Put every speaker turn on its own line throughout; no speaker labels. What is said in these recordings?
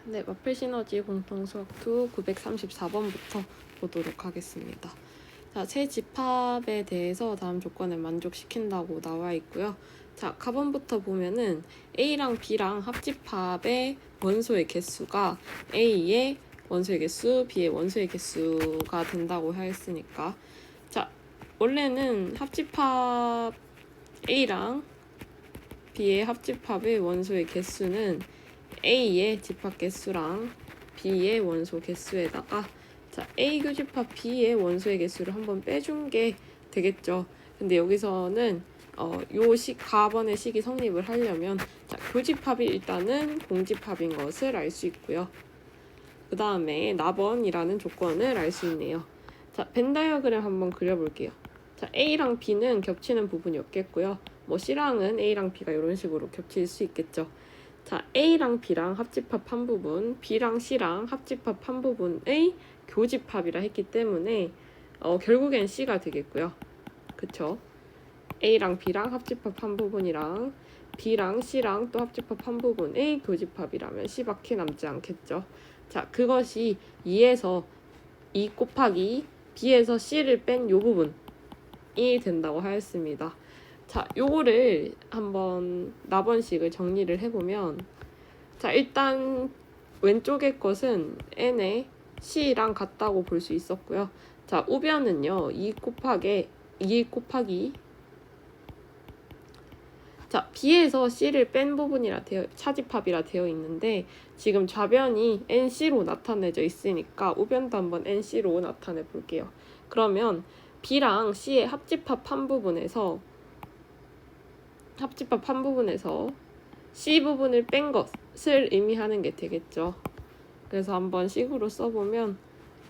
네, 마플 시너지 공통수학 2 934번부터 보도록 하겠습니다. 자, 새 집합에 대해서 다음 조건을 만족시킨다고 나와 있고요. 자, 가번부터 보면은 A랑 B랑 합집합의 원소의 개수가 A의 원소의 개수, B의 원소의 개수가 된다고 하였으니까, 자, 원래는 합집합 A랑 B의 합집합의 원소의 개수는 A의 집합 개수랑 B의 원소 개수에다가 자, A 교집합 B의 원소의 개수를 한번 빼준 게 되겠죠. 근데 여기서는 가번의 식이 성립을 하려면 자, 교집합이 일단은 공집합인 것을 알 수 있고요. 그 다음에 나번이라는 조건을 알 수 있네요. 자, 벤 다이어그램 한번 그려볼게요. 자, A랑 B는 겹치는 부분이 없겠고요. 뭐 C랑은 A랑 B가 이런 식으로 겹칠 수 있겠죠. 자, A랑 B랑 합집합 한 부분, B랑 C랑 합집합 한 부분의 교집합이라 했기 때문에 결국엔 C가 되겠고요. 그쵸? A랑 B랑 합집합 한 부분이랑 B랑 C랑 또 합집합 한 부분의 교집합이라면 C밖에 남지 않겠죠. 자, 그것이 2에서 2 곱하기 B에서 C를 뺀 요 부분이 된다고 하였습니다. 자, 요거를 한번 나번식을 정리를 해보면, 자, 일단 왼쪽의 것은 n의 c랑 같다고 볼 수 있었고요. 자, 우변은요 2 곱하기 자, B에서 C를 뺀 부분이라 차집합이라 되어 있는데 지금 좌변이 NC로 나타내져 있으니까 우변도 한번 NC로 나타내 볼게요. 그러면 B랑 C의 합집합 한 부분에서 C 부분을 뺀 것을 의미하는 게 되겠죠. 그래서 한번 식으로 써보면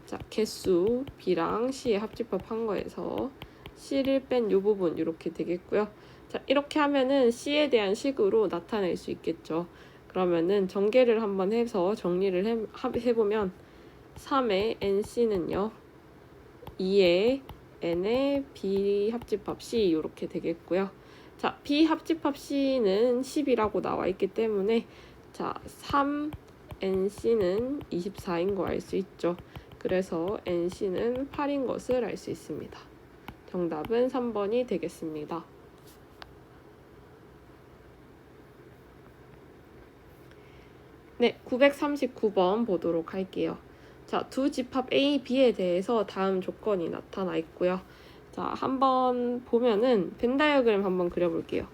자, 개수 B랑 C의 합집합 한 거에서 C를 뺀 요 부분 이렇게 되겠고요. 자, 이렇게 하면은 C에 대한 식으로 나타낼 수 있겠죠. 그러면은 전개를 한번 해서 정리를 해보면 3의 NC는요 2의 N의 B 합집합 C 이렇게 되겠고요. 자, B 합집합 C는 10이라고 나와 있기 때문에 자, 3NC는 24인 거 알 수 있죠. 그래서 NC는 8인 것을 알 수 있습니다. 정답은 3번이 되겠습니다. 네, 939번 보도록 할게요. 자, 두 집합 A, B에 대해서 다음 조건이 나타나 있고요. 자, 한번 보면은 벤 다이어그램 한번 그려볼게요.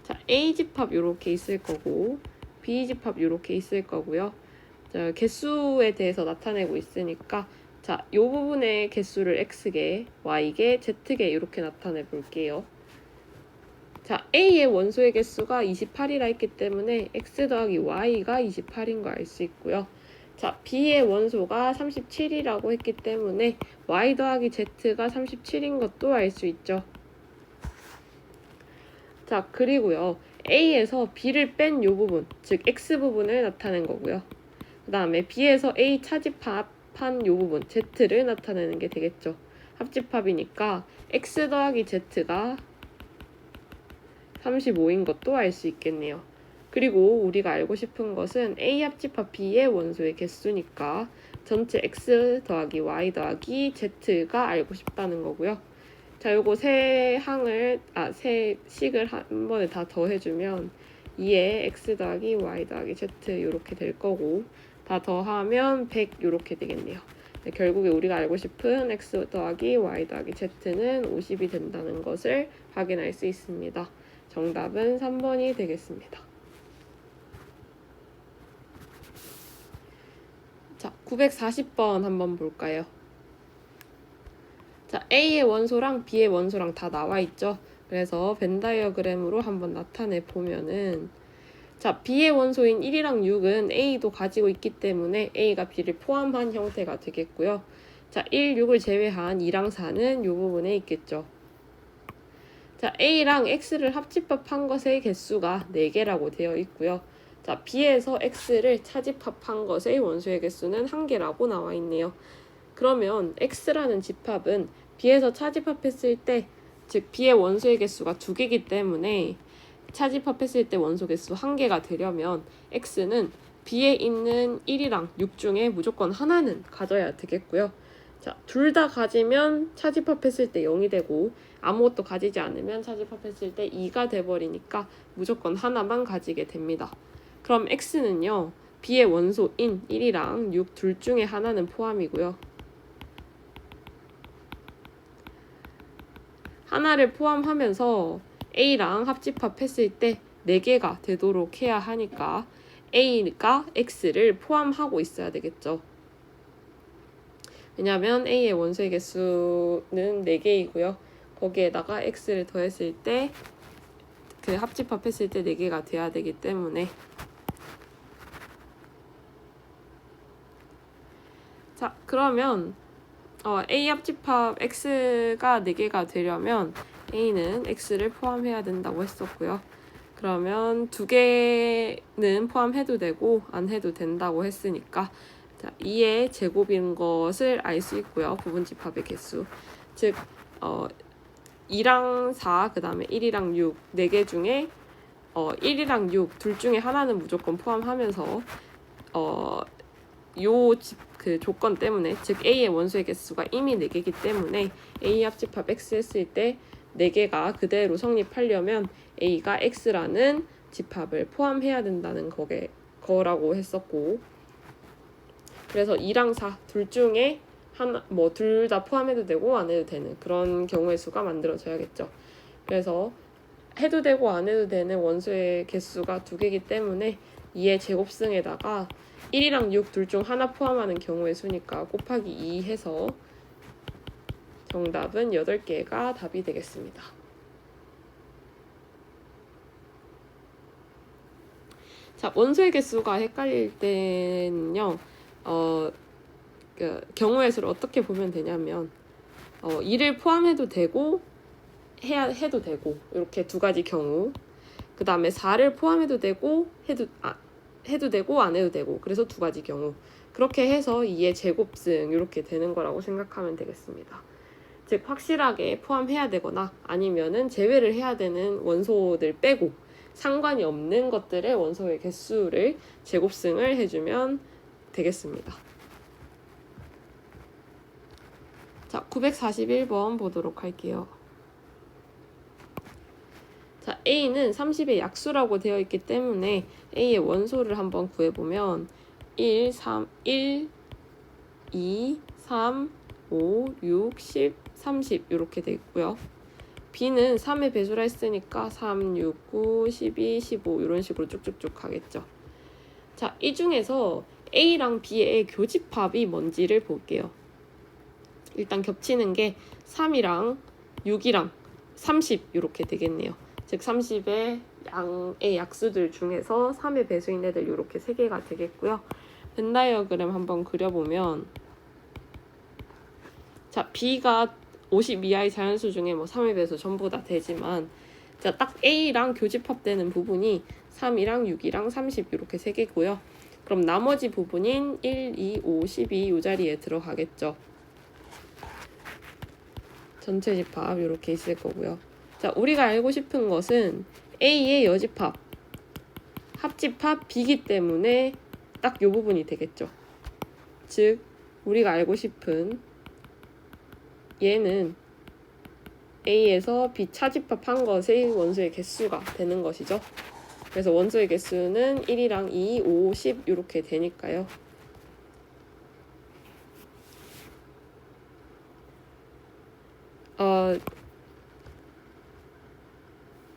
자, A 집합 이렇게 있을 거고 B 집합 이렇게 있을 거고요. 자, 개수에 대해서 나타내고 있으니까 자, 이 부분의 개수를 X개, Y개, Z개 이렇게 나타내 볼게요. 자, A의 원소의 개수가 28이라 했기 때문에 X 더하기 Y가 28인 거 알 수 있고요. 자, B의 원소가 37이라고 했기 때문에 Y 더하기 Z가 37인 것도 알 수 있죠. 자, 그리고요. A에서 B를 뺀 요 부분, 즉 X 부분을 나타낸 거고요. 그 다음에 B에서 A 차집합한 요 부분, Z를 나타내는 게 되겠죠. 합집합이니까 X 더하기 Z가 35인 것도 알 수 있겠네요. 그리고 우리가 알고 싶은 것은 A 합집합 B의 원소의 개수니까 전체 X 더하기 Y 더하기 Z가 알고 싶다는 거고요. 자, 요거 세 식을 한 번에 다 더해주면 2에 X 더하기 Y 더하기 Z 이렇게 될 거고 다 더하면 100 이렇게 되겠네요. 네, 결국에 우리가 알고 싶은 X 더하기 Y 더하기 Z는 50이 된다는 것을 확인할 수 있습니다. 정답은 3번이 되겠습니다. 자, 940번 한번 볼까요? 자, A의 원소랑 B의 원소랑 다 나와 있죠. 그래서 벤 다이어그램으로 한번 나타내 보면은 자, B의 원소인 1이랑 6은 A도 가지고 있기 때문에 A가 B를 포함한 형태가 되겠고요. 자, 1, 6을 제외한 2랑 4는 이 부분에 있겠죠. 자, A랑 X를 합집합한 것의 개수가 4개라고 되어 있고요. 자, B에서 X를 차집합한 것의 원소의 개수는 1개라고 나와 있네요. 그러면 X라는 집합은 B에서 차집합했을 때, 즉 B의 원소의 개수가 2개이기 때문에 차집합했을 때 원소 개수 1개가 되려면 x는 B에 있는 1이랑 6 중에 무조건 하나는 가져야 되겠고요. 자, 둘 다 가지면 차집합했을 때 0이 되고 아무것도 가지지 않으면 차집합했을 때 2가 돼버리니까 무조건 하나만 가지게 됩니다. 그럼 x는요. B의 원소인 1이랑 6 둘 중에 하나는 포함이고요. 하나를 포함하면서 A랑 합집합했을 때 4개가 되도록 해야 하니까 A가 X를 포함하고 있어야 되겠죠. 왜냐하면 A의 원소의 개수는 4개이고요. 거기에다가 X를 더했을 때 그 합집합했을 때 4개가 돼야 되기 때문에 자, 그러면 A 합집합 X가 4개가 되려면 A는 X를 포함해야 된다고 했었고요. 그러면 2개는 포함해도 되고 안 해도 된다고 했으니까 자, 2의 제곱인 것을 알 수 있고요. 부분집합의 개수. 즉 2랑 4, 그 다음에 1이랑 6, 4개 중에 1이랑 6, 둘 중에 하나는 무조건 포함하면서 그 조건 때문에, 즉 A의 원소의 개수가 이미 4개이기 때문에 A 합집합 X 했을 때 4개가 그대로 성립하려면 A가 X라는 집합을 포함해야 된다는 거라고 했었고, 그래서 2랑 4 둘 중에 하나, 둘 다 포함해도 되고 안 해도 되는 그런 경우의 수가 만들어져야겠죠. 그래서 해도 되고 안 해도 되는 원소의 개수가 2개이기 때문에 2의 제곱승에다가 1이랑 6 둘 중 하나 포함하는 경우의 수니까 곱하기 2 해서 정답은 8개가 답이 되겠습니다. 자, 원소의 개수가 헷갈릴 때는요, 경우의 수를 어떻게 보면 되냐면 2를 포함해도 되고 해도 되고 이렇게 2가지 경우, 그 다음에 4를 포함해도 되고 해도 되고 안 해도 되고, 그래서 2가지 경우, 그렇게 해서 2의 제곱승 이렇게 되는 거라고 생각하면 되겠습니다. 즉 확실하게 포함해야 되거나 아니면은 제외를 해야 되는 원소들 빼고 상관이 없는 것들의 원소의 개수를 제곱승을 해주면 되겠습니다. 자, 941번 보도록 할게요. 자, A는 30의 약수라고 되어 있기 때문에 A의 원소를 한번 구해보면 1, 2, 3, 5, 6, 10, 30 이렇게 돼 있고요. B는 3의 배수라 했으니까 3, 6, 9, 12, 15 이런 식으로 쭉쭉쭉 가겠죠. 자, 이 중에서 A랑 B의 교집합이 뭔지를 볼게요. 일단 겹치는 게 3이랑 6이랑 30 이렇게 되겠네요. 즉 30의 양의 약수들 중에서 3의 배수인 애들 이렇게 3개가 되겠고요. 벤 다이어그램 한번 그려보면 자, B가 50 이하의 자연수 중에 3의 배수 전부 다 되지만 자, 딱 A랑 교집합되는 부분이 3이랑 6이랑 30 이렇게 3개고요. 그럼 나머지 부분인 1, 2, 5, 12 이 자리에 들어가겠죠. 전체 집합 이렇게 있을 거고요. 자, 우리가 알고 싶은 것은 A의 여집합, 합집합 B이기 때문에 딱 이 부분이 되겠죠. 즉 우리가 알고 싶은 얘는 A에서 B 차집합한 것의 원소의 개수가 되는 것이죠. 그래서 원소의 개수는 1이랑 2, 5, 10 이렇게 되니까요.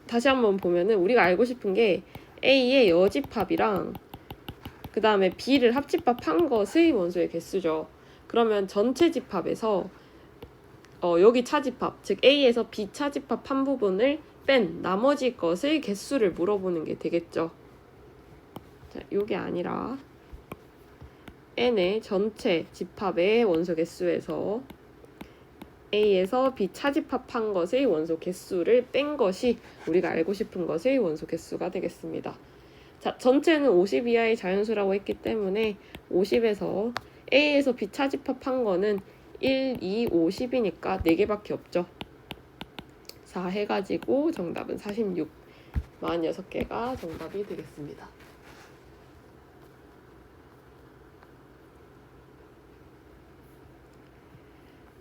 다시 한번 보면은 우리가 알고 싶은 게 A의 여집합이랑 그 다음에 B를 합집합한 것의 원소의 개수죠. 그러면 전체 집합에서 여기 차집합, 즉 A에서 B 차집합한 부분을 뺀 나머지 것의 개수를 물어보는 게 되겠죠. 자, 요게 아니라 N의 전체 집합의 원소 개수에서 A에서 B 차집합한 것의 원소 개수를 뺀 것이 우리가 알고 싶은 것의 원소 개수가 되겠습니다. 자, 전체는 50 이하의 자연수라고 했기 때문에 50에서 A에서 B 차집합한 거는 1, 2, 5, 10이니까 4개밖에 없죠. 4 해가지고 정답은 46. 46개가 정답이 되겠습니다.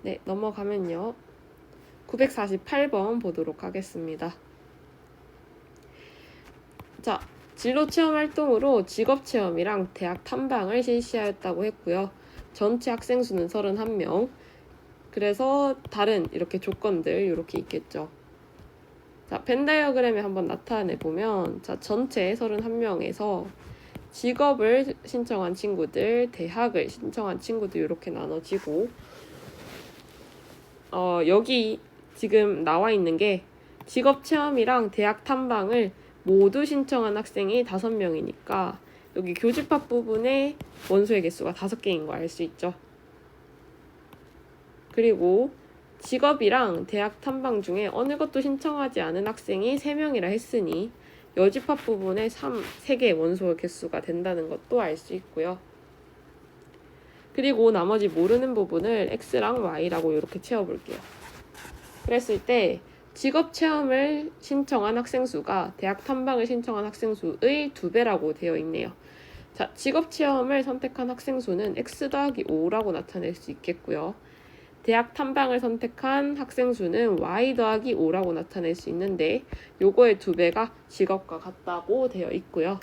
네, 넘어가면요. 948번 보도록 하겠습니다. 자, 진로 체험 활동으로 직업 체험이랑 대학 탐방을 실시하였다고 했고요. 전체 학생 수는 31명. 그래서 다른 이렇게 조건들 이렇게 있겠죠. 자, 벤 다이어그램에 한번 나타내 보면 자, 전체 31명에서 직업을 신청한 친구들, 대학을 신청한 친구들 이렇게 나눠지고 여기 지금 나와 있는 게 직업 체험이랑 대학 탐방을 모두 신청한 학생이 5명이니까 여기 교집합 부분에 원소의 개수가 5개인 거 알 수 있죠. 그리고 직업이랑 대학 탐방 중에 어느 것도 신청하지 않은 학생이 3명이라 했으니 여집합 부분에 3개 원소의 개수가 된다는 것도 알 수 있고요. 그리고 나머지 모르는 부분을 X랑 Y라고 이렇게 채워볼게요. 그랬을 때 직업 체험을 신청한 학생 수가 대학 탐방을 신청한 학생 수의 2배라고 되어 있네요. 자, 직업 체험을 선택한 학생 수는 X 더하기 5라고 나타낼 수 있겠고요. 대학 탐방을 선택한 학생 수는 Y 더하기 5라고 나타낼 수 있는데 요거의 2배가 직업과 같다고 되어 있고요.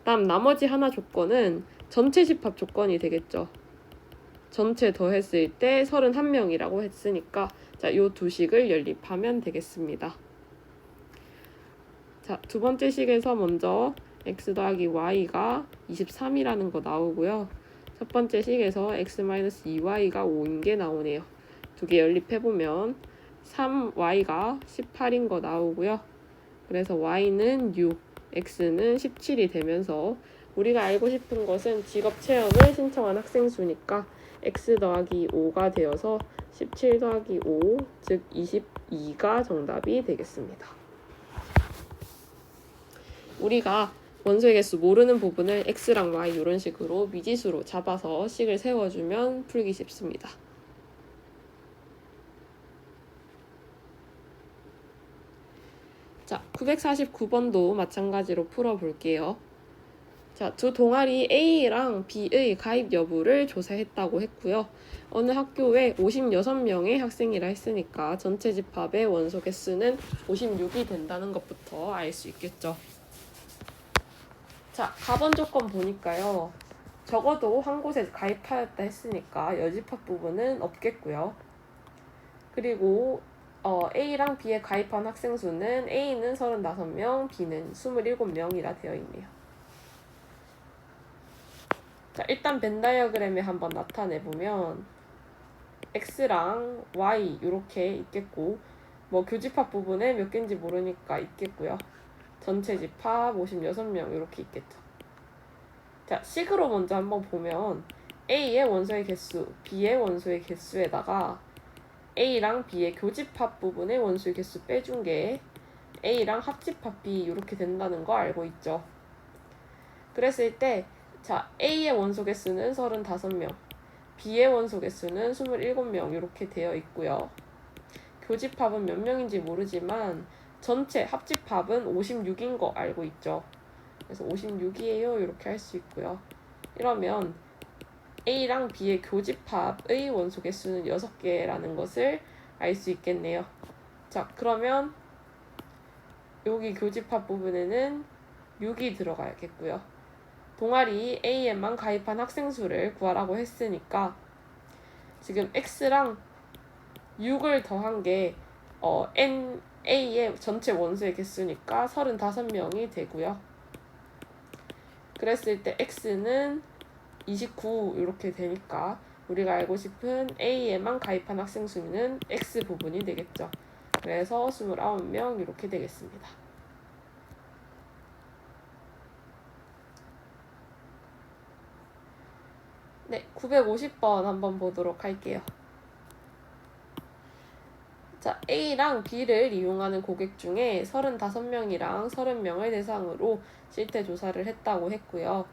다음 나머지 하나 조건은 전체 집합 조건이 되겠죠. 전체 더했을 때 31명이라고 했으니까 자, 요 두 식을 연립하면 되겠습니다. 자, 두 번째 식에서 먼저 x 더하기 y가 23이라는 거 나오고요. 첫 번째 식에서 x-2y가 5인 게 나오네요. 두 개 연립해보면 3y가 18인 거 나오고요. 그래서 y는 6, x는 17이 되면서 우리가 알고 싶은 것은 직업 체험을 신청한 학생 수니까 x 더하기 5가 되어서 17 더하기 5, 즉 22가 정답이 되겠습니다. 우리가 원소의 개수 모르는 부분을 x랑 y 이런 식으로 미지수로 잡아서 식을 세워주면 풀기 쉽습니다. 자, 949번도 마찬가지로 풀어볼게요. 자, 두 동아리 A랑 B의 가입 여부를 조사했다고 했고요. 어느 학교에 56명의 학생이라 했으니까 전체 집합의 원소 개수는 56이 된다는 것부터 알 수 있겠죠. 자, 가번 조건 보니까요. 적어도 한 곳에 가입하였다 했으니까 여집합 부분은 없겠고요. 그리고 A랑 B에 가입한 학생 수는 A는 35명, B는 27명이라 되어 있네요. 자, 일단 벤 다이어그램에 한번 나타내보면 X랑 Y 이렇게 있겠고 뭐 교집합 부분에 몇 개인지 모르니까 있겠고요. 전체 집합 56명 이렇게 있겠죠. 자, 식으로 먼저 한번 보면 A의 원소의 개수, B의 원소의 개수에다가 A랑 B의 교집합 부분의 원소의 개수 빼준 게 A랑 합집합 B 이렇게 된다는 거 알고 있죠. 그랬을 때 자, A의 원소 개수는 35명, B의 원소 개수는 27명 이렇게 되어 있고요. 교집합은 몇 명인지 모르지만 전체 합집합은 56인 거 알고 있죠. 그래서 56이에요 이렇게 할 수 있고요. 이러면 A랑 B의 교집합의 원소 개수는 6개라는 것을 알 수 있겠네요. 자, 그러면 여기 교집합 부분에는 6이 들어가야겠고요. 동아리 A에만 가입한 학생 수를 구하라고 했으니까 지금 X랑 6을 더한 게 A의 전체 원소의 개수니까 35명이 되고요. 그랬을 때 X는 29 이렇게 되니까 우리가 알고 싶은 A에만 가입한 학생 수는 X 부분이 되겠죠. 그래서 29명 이렇게 되겠습니다. 네, 950번 한번 보도록 할게요. 자, A랑 B를 이용하는 고객 중에 35명이랑 30명을 대상으로 실태 조사를 했다고 했고요.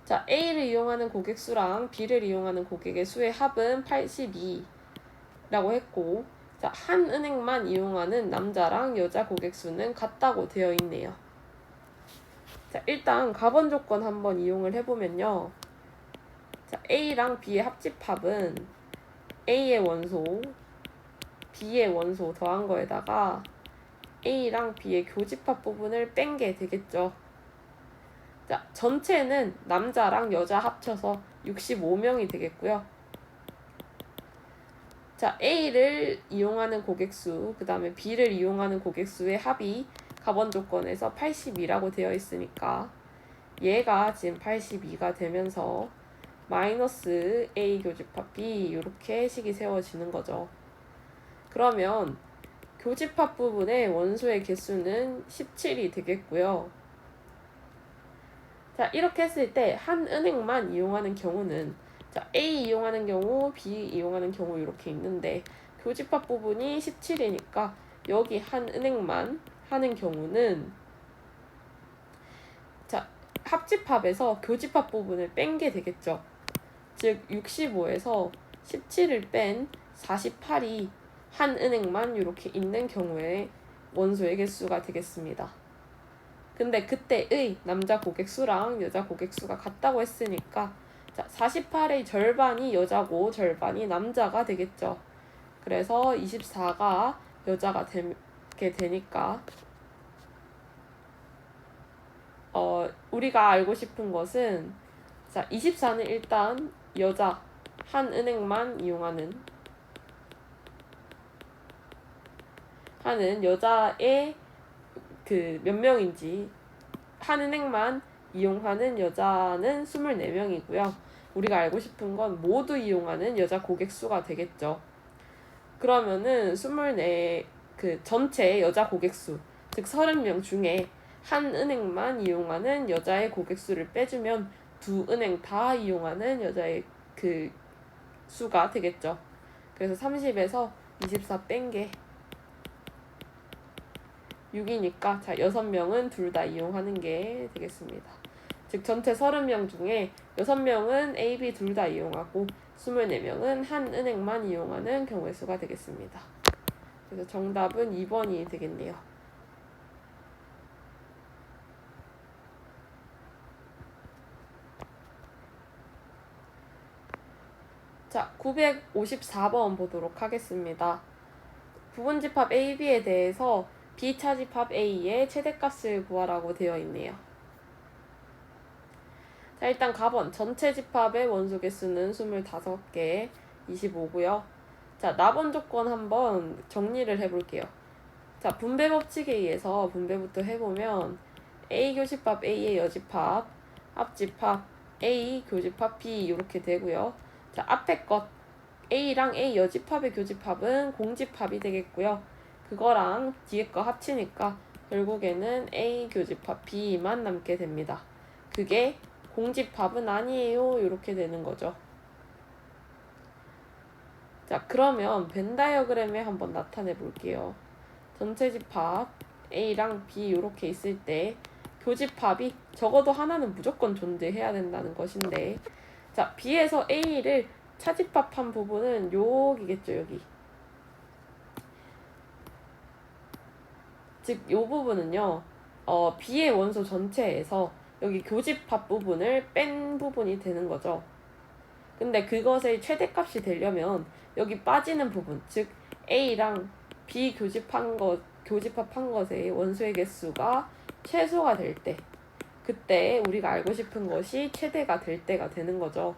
자, A를 이용하는 고객 수랑 B를 이용하는 고객의 수의 합은 82라고 했고 자, 한 은행만 이용하는 남자랑 여자 고객 수는 같다고 되어 있네요. 자, 일단 가번 조건 한번 이용을 해보면요. 자, A랑 B의 합집합은 A의 원소, B의 원소 더한 거에다가 A랑 B의 교집합 부분을 뺀 게 되겠죠. 자, 전체는 남자랑 여자 합쳐서 65명이 되겠고요. 자, A를 이용하는 고객수, 그 다음에 B를 이용하는 고객수의 합이 가번 조건에서 82라고 되어 있으니까 얘가 지금 82가 되면서 마이너스 A 교집합 B 이렇게 식이 세워지는 거죠. 그러면 교집합 부분의 원소의 개수는 17이 되겠고요. 자, 이렇게 했을 때 한 은행만 이용하는 경우는 자, A 이용하는 경우, B 이용하는 경우 이렇게 있는데 교집합 부분이 17이니까 여기 한 은행만 하는 경우는 자, 합집합에서 교집합 부분을 뺀 게 되겠죠. 즉 65에서 17을 뺀 48이 한 은행만 이렇게 있는 경우에 원소의 개수가 되겠습니다. 근데 그때의 남자 고객 수랑 여자 고객 수가 같다고 했으니까 자, 48의 절반이 여자고 절반이 남자가 되겠죠. 그래서 24가 여자가 되게 되니까 우리가 알고 싶은 것은 자, 24는 일단 여자 한 은행만 이용하는 하는 여자의 그 몇 명인지 한 은행만 이용하는 여자는 24명이고요. 우리가 알고 싶은 건 모두 이용하는 여자 고객 수가 되겠죠. 그러면은 24 그 전체 여자 고객 수, 즉 30명 중에 한 은행만 이용하는 여자의 고객 수를 빼주면 두 은행 다 이용하는 여자의 그 수가 되겠죠. 그래서 30에서 24 뺀 게 6이니까 자 6명은 둘 다 이용하는 게 되겠습니다. 즉 전체 30명 중에 6명은 A, B 둘 다 이용하고 24명은 한 은행만 이용하는 경우의 수가 되겠습니다. 그래서 정답은 2번이 되겠네요. 자, 954번 보도록 하겠습니다. 부분집합 A, B에 대해서 B차집합 A의 최대값을 구하라고 되어 있네요. 자, 일단 가번 전체 집합의 원소 개수는 25개, 25고요. 자, 나번 조건 한번 정리를 해볼게요. 자, 분배 법칙에 의해서 분배부터 해보면 A 교집합 A의 여집합, 합집합 A 교집합 B 이렇게 되고요. 자, 앞에 것 A랑 A 여집합의 교집합은 공집합이 되겠고요. 그거랑 뒤에 거 합치니까 결국에는 A 교집합 B만 남게 됩니다. 그게 공집합은 아니에요. 이렇게 되는 거죠. 자, 그러면 벤 다이어그램에 한번 나타내 볼게요. 전체 집합 A랑 B 이렇게 있을 때 교집합이 적어도 하나는 무조건 존재해야 된다는 것인데 자, B에서 A를 차집합한 부분은 여기겠죠, 여기. 즉, 이 부분은요, B의 원소 전체에서 여기 교집합 부분을 뺀 부분이 되는 거죠. 근데 그것의 최대값이 되려면 여기 빠지는 부분, 즉 A랑 B 교집합한 것의 원소의 개수가 최소가 될 때, 그때 우리가 알고 싶은 것이 최대가 될 때가 되는 거죠.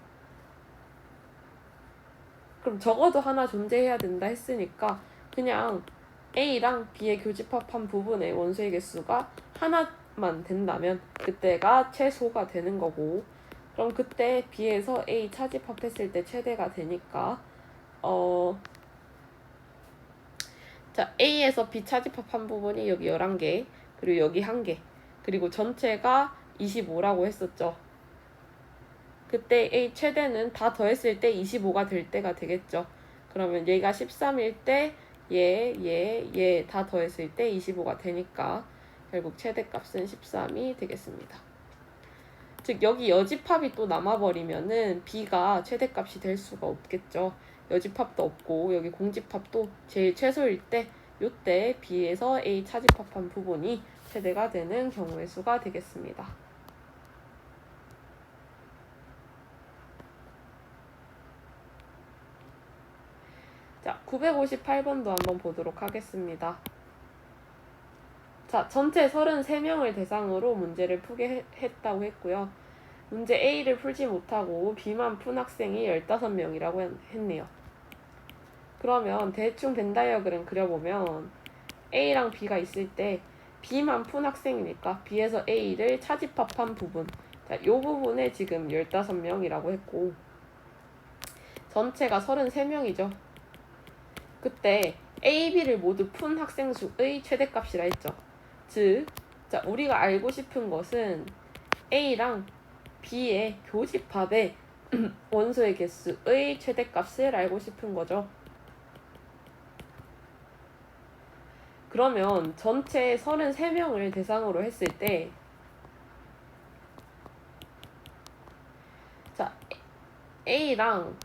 그럼 적어도 하나 존재해야 된다 했으니까 그냥 A랑 B의 교집합한 부분의 원소의 개수가 하나만 된다면 그때가 최소가 되는 거고 그럼 그때 B에서 A 차집합했을 때 최대가 되니까 자, A에서 B 차집합한 부분이 여기 11개 그리고 여기 1개 그리고 전체가 25라고 했었죠. 그때 A 최대는 다 더했을 때 25가 될 때가 되겠죠. 그러면 얘가 13일 때 얘 다 더했을 때 25가 되니까 결국 최대값은 13이 되겠습니다. 즉 여기 여집합이 또 남아버리면은 B가 최대값이 될 수가 없겠죠. 여집합도 없고 여기 공집합도 제일 최소일 때 요때 B에서 A 차집합한 부분이 최대가 되는 경우의 수가 되겠습니다. 자, 958번도 한번 보도록 하겠습니다. 자, 전체 33명을 대상으로 문제를 풀게 했다고 했고요. 문제 A를 풀지 못하고 B만 푼 학생이 15명이라고 했네요. 그러면 대충 벤 다이어그램 그려보면 A랑 B가 있을 때 B만 푼 학생이니까 B에서 A를 차집합한 부분, 자, 이 부분에 지금 15명이라고 했고 전체가 33명이죠. 그때 A, B를 모두 푼 학생 수의 최대값이라 했죠. 즉, 자, 우리가 알고 싶은 것은 A랑 B의 교집합의 원소의 개수의 최대값을 알고 싶은 거죠. 그러면 전체 33명을 대상으로 했을 때 자, A랑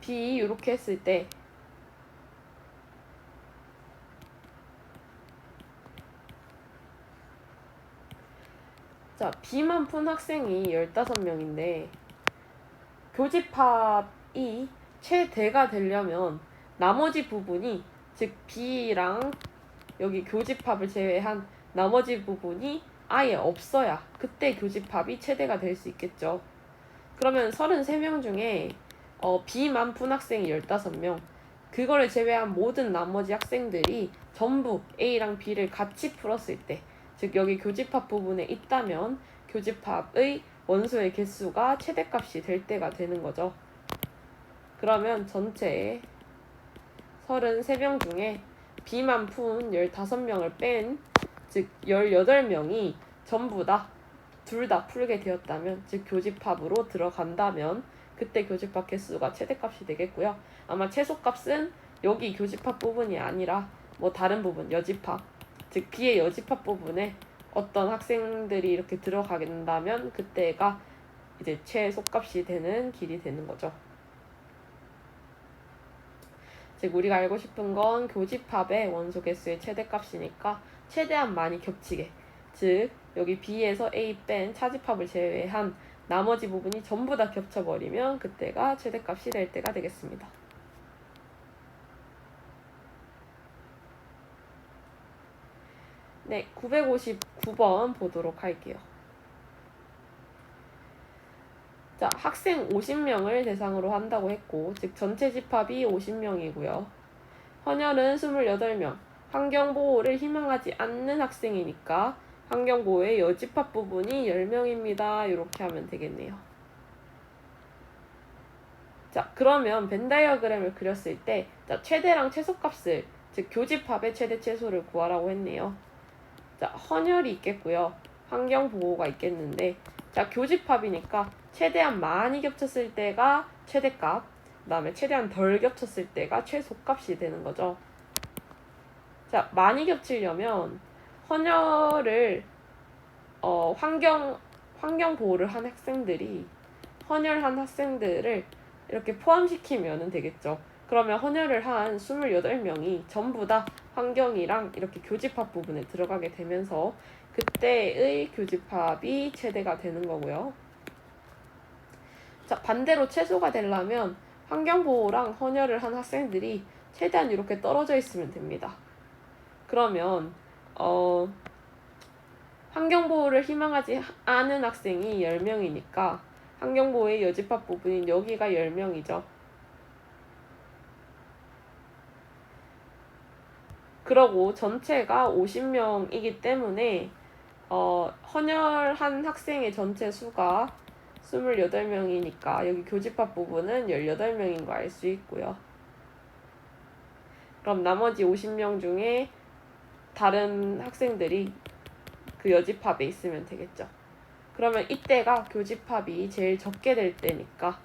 B 이렇게 했을 때 자, B만 푼 학생이 15명인데 교집합이 최대가 되려면 나머지 부분이 즉 B랑 여기 교집합을 제외한 나머지 부분이 아예 없어야 그때 교집합이 최대가 될 수 있겠죠. 그러면 33명 중에 B만 푼 학생이 15명, 그거를 제외한 모든 나머지 학생들이 전부 A랑 B를 같이 풀었을 때, 즉 여기 교집합 부분에 있다면 교집합의 원소의 개수가 최대값이 될 때가 되는 거죠. 그러면 전체 33명 중에 B만 푼 15명을 뺀, 즉 18명이 전부 다 둘 다 풀게 되었다면, 즉 교집합으로 들어간다면 그때 교집합 개수가 최대값이 되겠고요. 아마 최소값은 여기 교집합 부분이 아니라 뭐 다른 부분, 여집합, 즉 B의 여집합 부분에 어떤 학생들이 이렇게 들어간다면 그때가 이제 최소값이 되는 길이 되는 거죠. 즉 우리가 알고 싶은 건 교집합의 원소 개수의 최대값이니까 최대한 많이 겹치게, 즉 여기 B에서 A 뺀 차집합을 제외한 나머지 부분이 전부 다 겹쳐버리면 그때가 최대값이 될 때가 되겠습니다. 네, 959번 보도록 할게요. 자, 학생 50명을 대상으로 한다고 했고, 즉 전체 집합이 50명이고요. 헌혈은 28명, 환경보호를 희망하지 않는 학생이니까 환경보호의 여집합 부분이 10명입니다. 이렇게 하면 되겠네요. 자, 그러면 벤 다이어그램을 그렸을 때 자, 최대랑 최소값을, 즉 교집합의 최대 최소를 구하라고 했네요. 자, 헌혈이 있겠고요. 환경보호가 있겠는데, 자, 교집합이니까 최대한 많이 겹쳤을 때가 최대값, 그 다음에 최대한 덜 겹쳤을 때가 최소값이 되는 거죠. 자, 많이 겹치려면 헌혈을 환경 보호를 한 학생들이 헌혈한 학생들을 이렇게 포함시키면 되겠죠. 그러면 헌혈을 한 28명이 전부 다 환경이랑 이렇게 교집합 부분에 들어가게 되면서 그때의 교집합이 최대가 되는 거고요. 자, 반대로 최소가 되려면 환경보호랑 헌혈을 한 학생들이 최대한 이렇게 떨어져 있으면 됩니다. 그러면 환경보호를 희망하지 않은 학생이 10명이니까 환경보호의 여집합 부분인 여기가 10명이죠. 그러고 전체가 50명이기 때문에 헌혈한 학생의 전체 수가 28명이니까 여기 교집합 부분은 18명인 거 알 수 있고요. 그럼 나머지 50명 중에 다른 학생들이 그 여집합에 있으면 되겠죠. 그러면 이때가 교집합이 제일 적게 될 때니까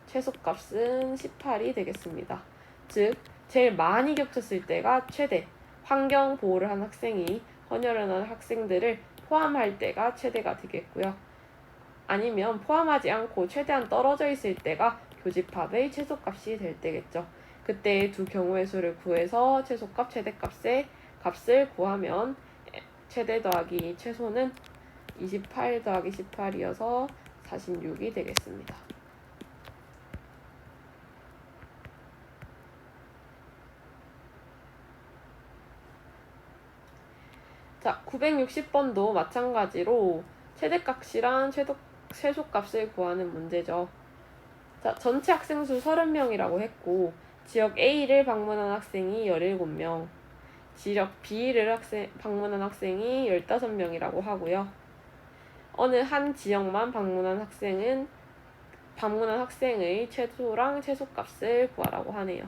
최소값은 18이 되겠습니다. 즉 제일 많이 겹쳤을 때가 최대, 환경보호를 한 학생이 헌혈을 한 학생들을 포함할 때가 최대가 되겠고요. 아니면 포함하지 않고 최대한 떨어져 있을 때가 교집합의 최소값이 될 때겠죠. 그때 두 경우의 수를 구해서 최소값, 최대값의 값을 구하면 최대 더하기 최소는 28 더하기 18이어서 46이 되겠습니다. 자, 960번도 마찬가지로 최대값이랑 최소값을 구하는 문제죠. 자, 전체 학생 수 30명이라고 했고 지역 A를 방문한 학생이 17명, 지역 B를 방문한 학생이 15명이라고 하고요. 어느 한 지역만 방문한 학생의 최소랑 최소값을 구하라고 하네요.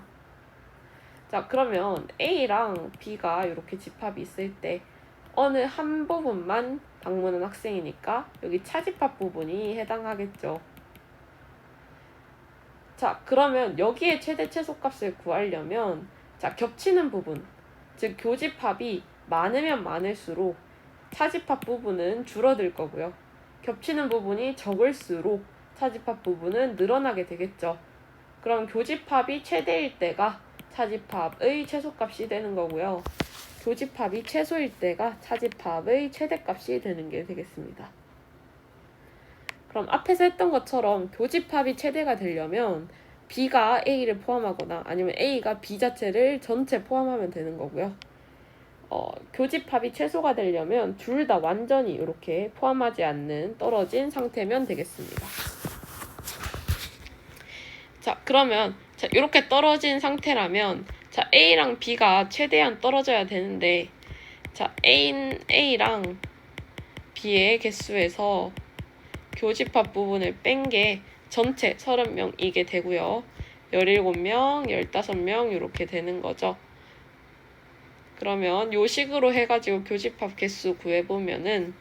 자, 그러면 A랑 B가 이렇게 집합이 있을 때 어느 한 부분만 방문한 학생이니까 여기 차집합 부분이 해당하겠죠. 자, 그러면 여기에 최대 최소값을 구하려면 자, 겹치는 부분, 즉 교집합이 많으면 많을수록 차집합 부분은 줄어들 거고요. 겹치는 부분이 적을수록 차집합 부분은 늘어나게 되겠죠. 그럼 교집합이 최대일 때가 차집합의 최소값이 되는 거고요. 교집합이 최소일 때가 차집합의 최대값이 되는 게 되겠습니다. 그럼 앞에서 했던 것처럼 교집합이 최대가 되려면 B가 A를 포함하거나 아니면 A가 B 자체를 전체 포함하면 되는 거고요. 교집합이 최소가 되려면 둘 다 완전히 이렇게 포함하지 않는 떨어진 상태면 되겠습니다. 자, 그러면 이렇게 떨어진 상태라면 자, A랑 B가 최대한 떨어져야 되는데 자, A랑 B의 개수에서 교집합 부분을 뺀 게 전체 30명이게 되고요. 17명, 15명 이렇게 되는 거죠. 그러면 요 식으로 해가지고 교집합 개수 구해보면은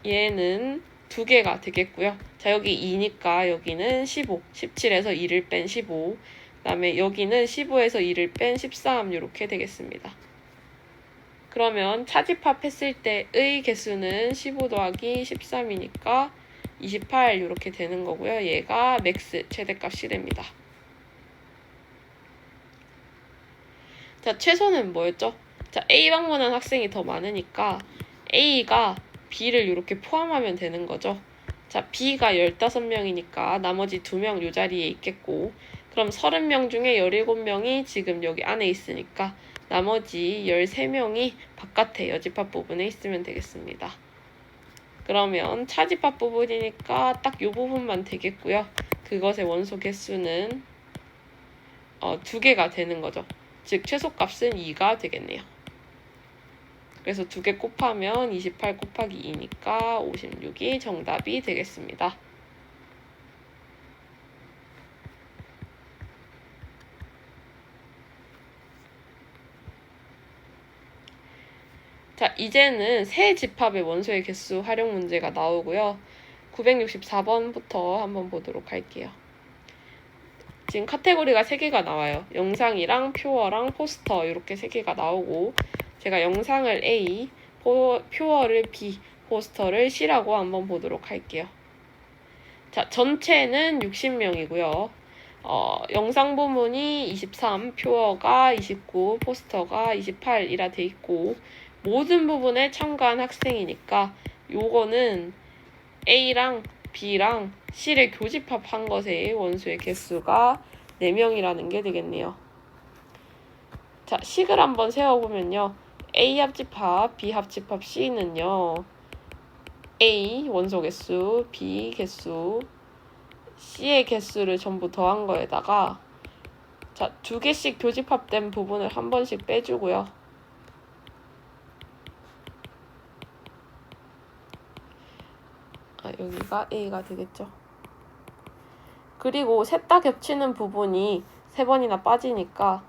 얘는 2개가 되겠고요. 자, 여기 2니까 여기는 15, 17에서 2를 뺀 15, 그 다음에 여기는 15에서 2를 뺀 13 이렇게 되겠습니다. 그러면 차집합 했을 때의 개수는 15 더하기 13이니까 28 이렇게 되는 거고요. 얘가 맥스 최대값이 됩니다. 자, 최소는 뭐였죠? 자, A 방문한 학생이 더 많으니까 A가 B를 이렇게 포함하면 되는 거죠. 자, B가 15명이니까 나머지 2명 이 자리에 있겠고 그럼 30명 중에 17명이 지금 여기 안에 있으니까 나머지 13명이 바깥에 여집합 부분에 있으면 되겠습니다. 그러면 차집합 부분이니까 딱 이 부분만 되겠고요. 그것의 원소 개수는 2개가 되는 거죠. 즉 최소값은 2가 되겠네요. 그래서 2개 곱하면 28 곱하기 2니까 56이 정답이 되겠습니다. 자, 이제는 세 집합의 원소의 개수 활용 문제가 나오고요. 964번부터 한번 보도록 할게요. 지금 카테고리가 3개가 나와요. 영상이랑 표어랑 포스터 이렇게 3개가 나오고 제가 영상을 A, 표어를 B, 포스터를 C라고 한번 보도록 할게요. 자, 전체는 60명이고요. 영상 부문이 23, 표어가 29, 포스터가 28이라 돼 있고 모든 부분에 참가한 학생이니까 요거는 A랑 B랑 C를 교집합한 것의 원소의 개수가 4명이라는 게 되겠네요. 자, 식을 한번 세워보면요. A 합집합, B 합집합 C는요. A 원소 개수, B 개수, C의 개수를 전부 더한 거에다가 자, 2개씩 교집합된 부분을 한 번씩 빼주고요. 여기가 A가 되겠죠. 그리고 셋 다 겹치는 부분이 3번이나 빠지니까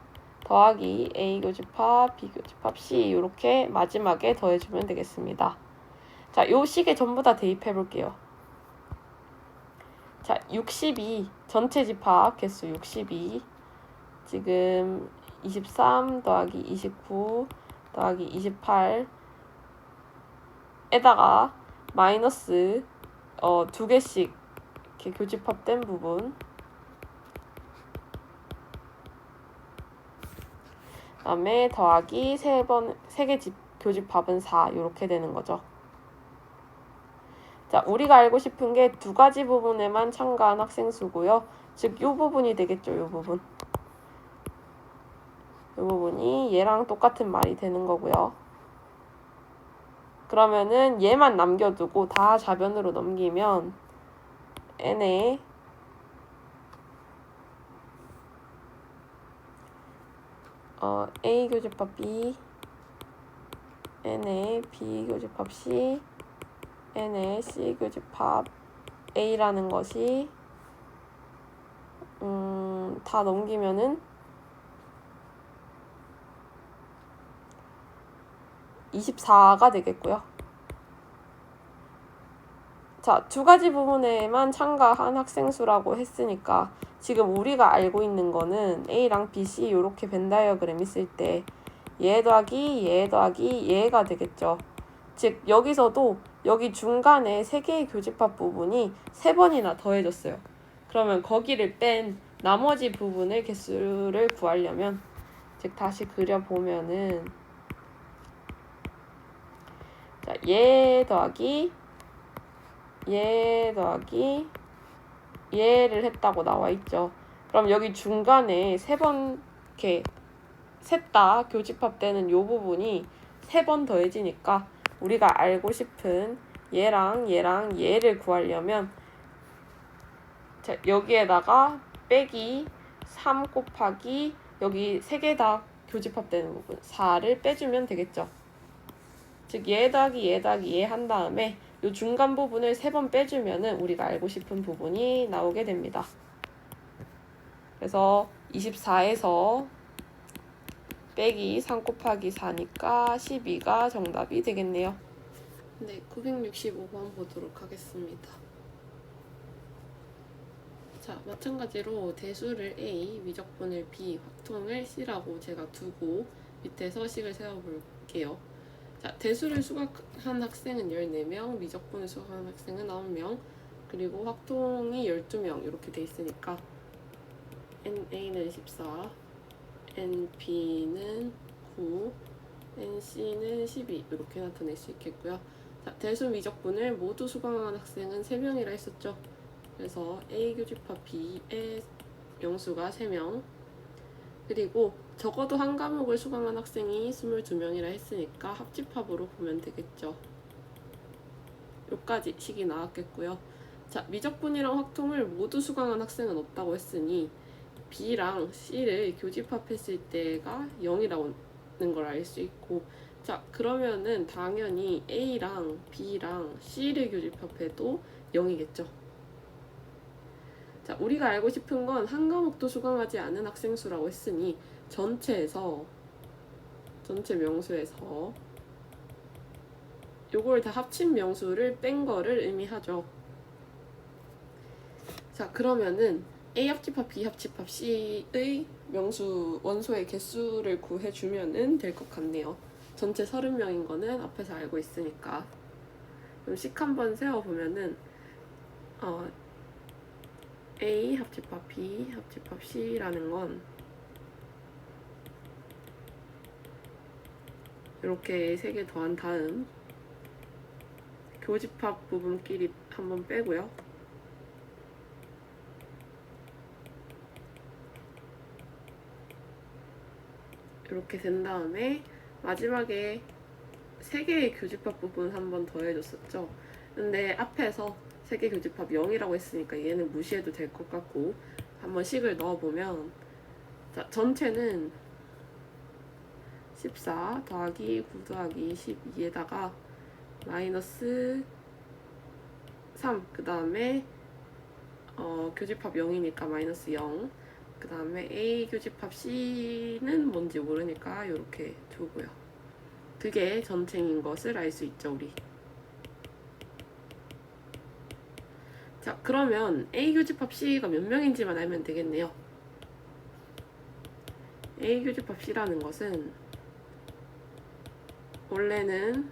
더하기 A 교집합, B 교집합, C 이렇게 마지막에 더해주면 되겠습니다. 자, 요 식에 전부 다 대입해 볼게요. 자, 62 전체 집합 개수 62 지금 23 더하기 29 더하기 28 에다가 마이너스 두 개씩 이렇게 교집합된 부분. 그다음에 더하기 3개 교집합은 4 이렇게 되는 거죠. 자, 우리가 알고 싶은 게 두 가지 부분에만 참가한 학생 수고요. 즉, 요 부분이 되겠죠, 요 부분. 요 부분이 얘랑 똑같은 말이 되는 거고요. 그러면은 얘만 남겨두고 다 좌변으로 넘기면 n에 A 교집합 B, n에 B 교집합 C, n에 C 교집합 A라는 것이 다 넘기면은 24가 되겠고요. 자, 두 가지 부분에만 참가한 학생 수라고 했으니까 지금 우리가 알고 있는 거는 A랑 B, C 이렇게 벤 다이어그램 있을 때 얘 더하기 얘 더하기 얘가 되겠죠. 즉 여기서도 여기 중간에 3개의 교집합 부분이 3번이나 더해졌어요. 그러면 거기를 뺀 나머지 부분의 개수를 구하려면 즉 다시 그려보면은 자, 얘 더하기 얘 더하기 얘를 했다고 나와 있죠. 그럼 여기 중간에 3번 이렇게 셋 다 교집합되는 요 부분이 3번 더해지니까 우리가 알고 싶은 얘랑 얘랑 얘를 구하려면 자, 여기에다가 빼기 3 곱하기 여기 3개 다 교집합되는 부분 4를 빼주면 되겠죠. 즉 얘 더하기 얘 더하기 얘 한 다음에 이 중간 부분을 3번 빼주면은 우리가 알고 싶은 부분이 나오게 됩니다. 그래서 24에서 빼기 3 곱하기 4니까 12가 정답이 되겠네요. 네, 965번 보도록 하겠습니다. 자, 마찬가지로 대수를 A, 미적분을 B, 확통을 C라고 제가 두고 밑에서 식을 세워볼게요. 자, 대수를 수학한 학생은 14명, 미적분을 수학한 학생은 9명, 그리고 확통이 12명 이렇게 돼 있으니까 NA는 14, NB는 9, NC는 12 이렇게 나타낼 수 있겠고요. 자, 대수 미적분을 모두 수강한 학생은 3명이라 했었죠. 그래서 A 교집합 B의 명수가 3명, 그리고 적어도 한 과목을 수강한 학생이 22명이라 했으니까 합집합으로 보면 되겠죠. 여기까지 식이 나왔겠고요. 자, 미적분이랑 확통을 모두 수강한 학생은 없다고 했으니 B랑 C를 교집합했을 때가 0이라는 걸 알 수 있고, 자, 그러면은 당연히 A랑 B랑 C를 교집합해도 0이겠죠. 자, 우리가 알고 싶은 건 한 과목도 수강하지 않은 학생 수라고 했으니 전체 명수에서 요걸 다 합친 명수를 뺀 거를 의미하죠. 자, 그러면은 A 합집합 B 합집합 C의 명수 원소의 개수를 구해주면은 될 것 같네요. 전체 30명인 거는 앞에서 알고 있으니까. 그럼 식 한번 세워보면은 A 합집합 B 합집합 C라는 건 이렇게 3개 더한 다음 교집합 부분끼리 한번 빼고요. 이렇게 된 다음에 마지막에 3개의 교집합 부분 한번 더해줬었죠. 근데 앞에서 3개 교집합 0이라고 했으니까 얘는 무시해도 될 것 같고 한번 식을 넣어보면 자, 전체는 14 더하기 9 더하기 12에다가 마이너스 3, 그 다음에 교집합 0이니까 마이너스 0, 그 다음에 A 교집합 C는 뭔지 모르니까 이렇게 두고요. 그게 전체인 것을 알 수 있죠, 우리. 자, 그러면 A 교집합 C가 몇 명인지만 알면 되겠네요. A 교집합 C라는 것은 원래는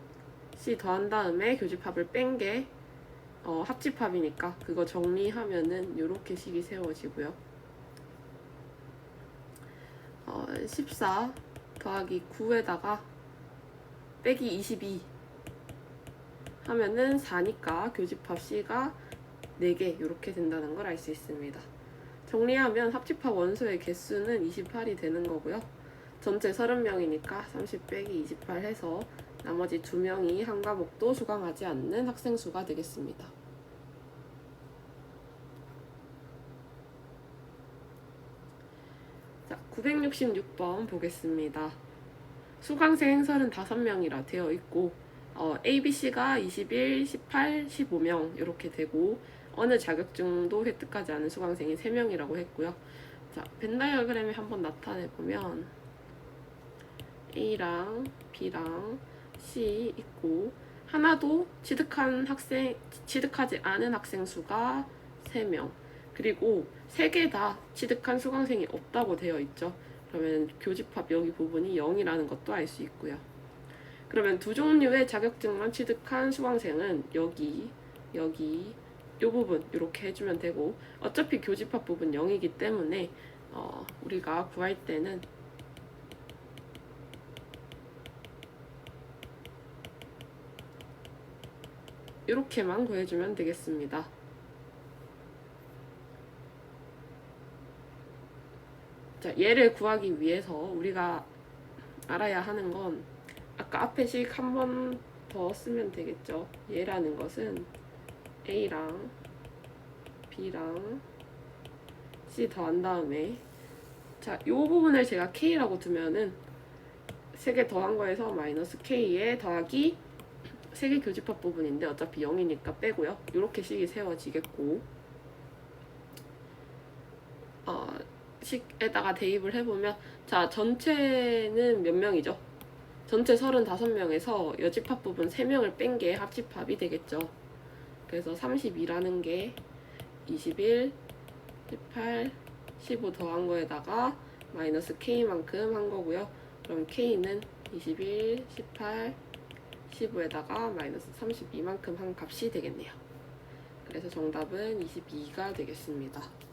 C 더한 다음에 교집합을 뺀 게 합집합이니까 그거 정리하면은 이렇게 식이 세워지고요. 14 더하기 9에다가 빼기 22 하면은 4니까 교집합 C가 4개 이렇게 된다는 걸 알 수 있습니다. 정리하면 합집합 원소의 개수는 28이 되는 거고요. 전체 30명이니까 30 빼기 28 해서 나머지 2명이 한 과목도 수강하지 않는 학생 수가 되겠습니다. 자, 966번 보겠습니다. 수강생 35명이라 되어 있고 A, B, C가 21, 18, 15명 이렇게 되고 어느 자격증도 획득하지 않은 수강생이 3명이라고 했고요. 자, 벤 다이어그램에 한번 나타내 보면 A랑 B랑 C 있고 하나도 취득하지 않은 학생 수가 3명, 그리고 3개 다 취득한 수강생이 없다고 되어 있죠. 그러면 교집합 여기 부분이 0이라는 것도 알 수 있고요. 그러면 두 종류의 자격증만 취득한 수강생은 여기 이 부분 이렇게 해주면 되고, 어차피 교집합 부분 0이기 때문에 우리가 구할 때는 이렇게만 구해주면 되겠습니다. 자, 얘를 구하기 위해서 우리가 알아야 하는 건 아까 앞에 식 한 번 더 쓰면 되겠죠. 얘라는 것은 A랑 B랑 C 더한 다음에, 자, 이 부분을 제가 K라고 두면은 3개 더한 거에서 마이너스 K에 더하기 3개 교집합 부분인데 어차피 0이니까 빼고요. 이렇게 식이 세워지겠고, 식에다가 대입을 해보면, 자, 전체는 몇 명이죠? 전체 35명에서 여집합 부분 3명을 뺀 게 합집합이 되겠죠. 그래서 32라는 게 21, 18, 15 더한 거에다가 마이너스 K만큼 한 거고요. 그럼 K는 21, 18, 15에다가 마이너스 32만큼 한 값이 되겠네요. 그래서 정답은 22가 되겠습니다.